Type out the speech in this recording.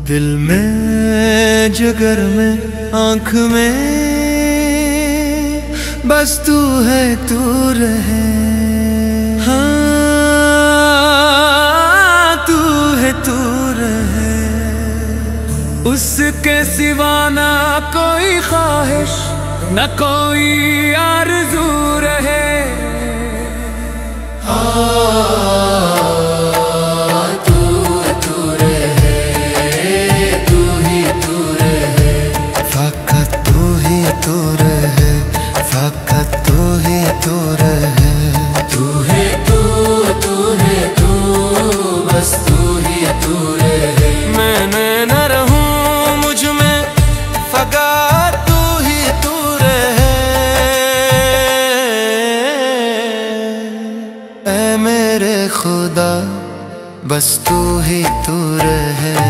दिल में, जिगर में, आँख में, बस तू है, तू रहे। हाँ, तू है, तू रहे। उसके सिवा ना कोई ख्वाहिश, न कोई आरज़ू रहे। खुदा बस तू ही तू रहे।